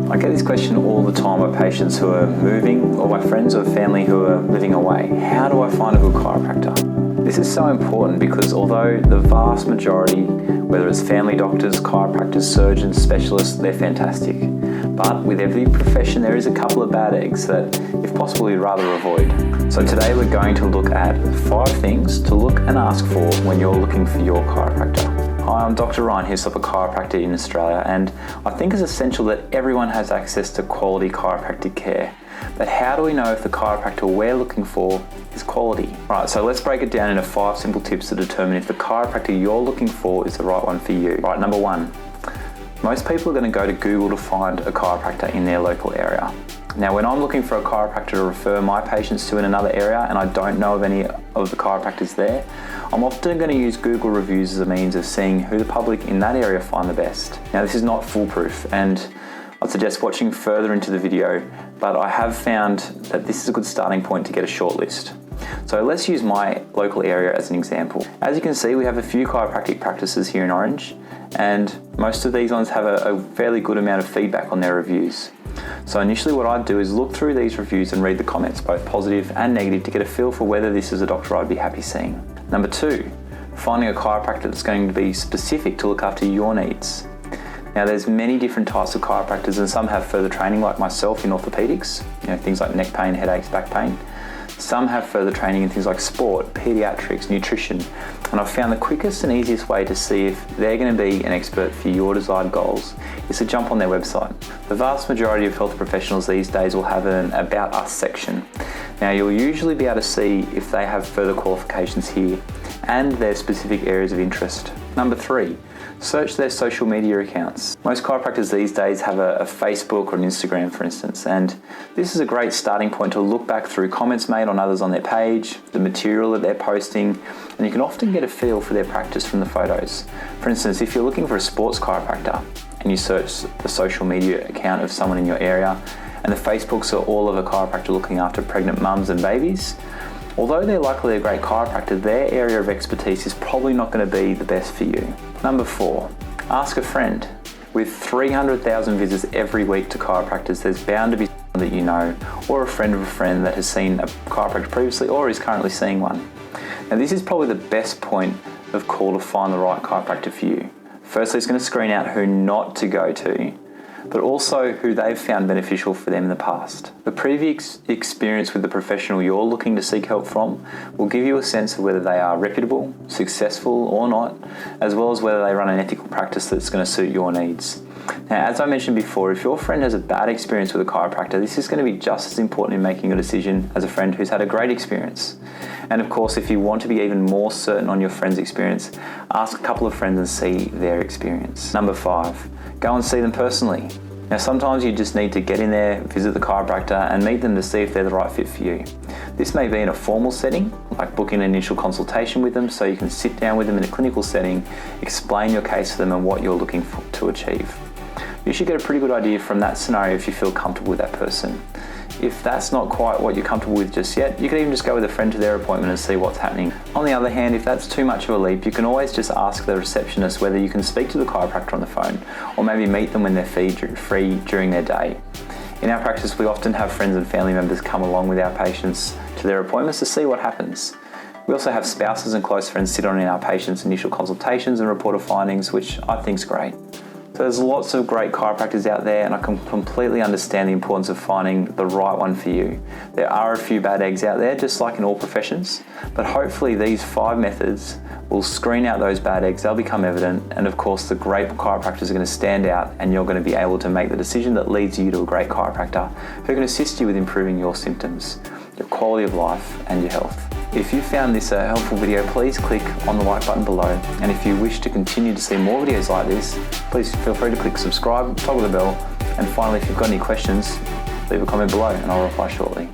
I get this question all the time by patients who are moving or by friends or family who are living away. How do I find a good chiropractor? This is so important because although the vast majority, whether it's family doctors, chiropractors, surgeons, specialists, they're fantastic. But with every profession there is a couple of bad eggs that, if possible, you'd rather avoid. So today we're going to look at 5 things to look and ask for when you're looking for your chiropractor. Hi, I'm Dr. Ryan Hislop, a chiropractor in Australia, and I think it's essential that everyone has access to quality chiropractic care. But how do we know if the chiropractor we're looking for is quality? Right, so let's break it down into 5 simple tips to determine if the chiropractor you're looking for is the right one for you. Right, number 1. Most people are going to go to Google to find a chiropractor in their local area. Now, when I'm looking for a chiropractor to refer my patients to in another area and I don't know of any of the chiropractors there, I'm often going to use Google reviews as a means of seeing who the public in that area find the best. Now, this is not foolproof, and I'd suggest watching further into the video, but I have found that this is a good starting point to get a short list. So let's use my local area as an example. As you can see, we have a few chiropractic practices here in Orange, and most of these ones have a fairly good amount of feedback on their reviews. So initially what I'd do is look through these reviews and read the comments, both positive and negative, to get a feel for whether this is a doctor I'd be happy seeing. Number 2, finding a chiropractor that's going to be specific to look after your needs. Now, there's many different types of chiropractors, and some have further training, like myself, in orthopedics, things like neck pain, headaches, back pain. Some have further training in things like sport, pediatrics, nutrition, and I've found the quickest and easiest way to see if they're going to be an expert for your desired goals is to jump on their website. The vast majority of health professionals these days will have an About Us section. Now, you'll usually be able to see if they have further qualifications here and their specific areas of interest. Number 3, search their social media accounts. Most chiropractors these days have a Facebook or an Instagram, for instance, and this is a great starting point to look back through comments made on others on their page, the material that they're posting, and you can often get a feel for their practice from the photos. For instance, if you're looking for a sports chiropractor and you search the social media account of someone in your area, and the Facebooks are all of a chiropractor looking after pregnant mums and babies, although they're likely a great chiropractor, their area of expertise is probably not going to be the best for you. Number 4, ask a friend. With 300,000 visits every week to chiropractors, there's bound to be someone that you know, or a friend of a friend that has seen a chiropractor previously or is currently seeing one. Now, this is probably the best point of call to find the right chiropractor for you. Firstly, it's going to screen out who not to go to, but also who they've found beneficial for them in the past. The previous experience with the professional you're looking to seek help from will give you a sense of whether they are reputable, successful or not, as well as whether they run an ethical practice that's going to suit your needs. Now, as I mentioned before, if your friend has a bad experience with a chiropractor, this is going to be just as important in making a decision as a friend who's had a great experience. And of course, if you want to be even more certain on your friend's experience, ask a couple of friends and see their experience. Number 5, go and see them personally. Now, sometimes you just need to get in there, visit the chiropractor and meet them to see if they're the right fit for you. This may be in a formal setting, like booking an initial consultation with them so you can sit down with them in a clinical setting, explain your case to them and what you're looking to achieve. You should get a pretty good idea from that scenario if you feel comfortable with that person. If that's not quite what you're comfortable with just yet, you can even just go with a friend to their appointment and see what's happening. On the other hand, if that's too much of a leap, you can always just ask the receptionist whether you can speak to the chiropractor on the phone, or maybe meet them when they're free during their day. In our practice, we often have friends and family members come along with our patients to their appointments to see what happens. We also have spouses and close friends sit on in our patients' initial consultations and report of findings, which I think is great. So there's lots of great chiropractors out there, and I can completely understand the importance of finding the right one for you. There are a few bad eggs out there, just like in all professions, but hopefully these 5 methods will screen out those bad eggs, they'll become evident, and of course the great chiropractors are going to stand out and you're going to be able to make the decision that leads you to a great chiropractor who can assist you with improving your symptoms, your quality of life and your health. If you found this a helpful video, please click on the like button below. And if you wish to continue to see more videos like this, please feel free to click subscribe, toggle the bell, and finally, if you've got any questions, leave a comment below and I'll reply shortly.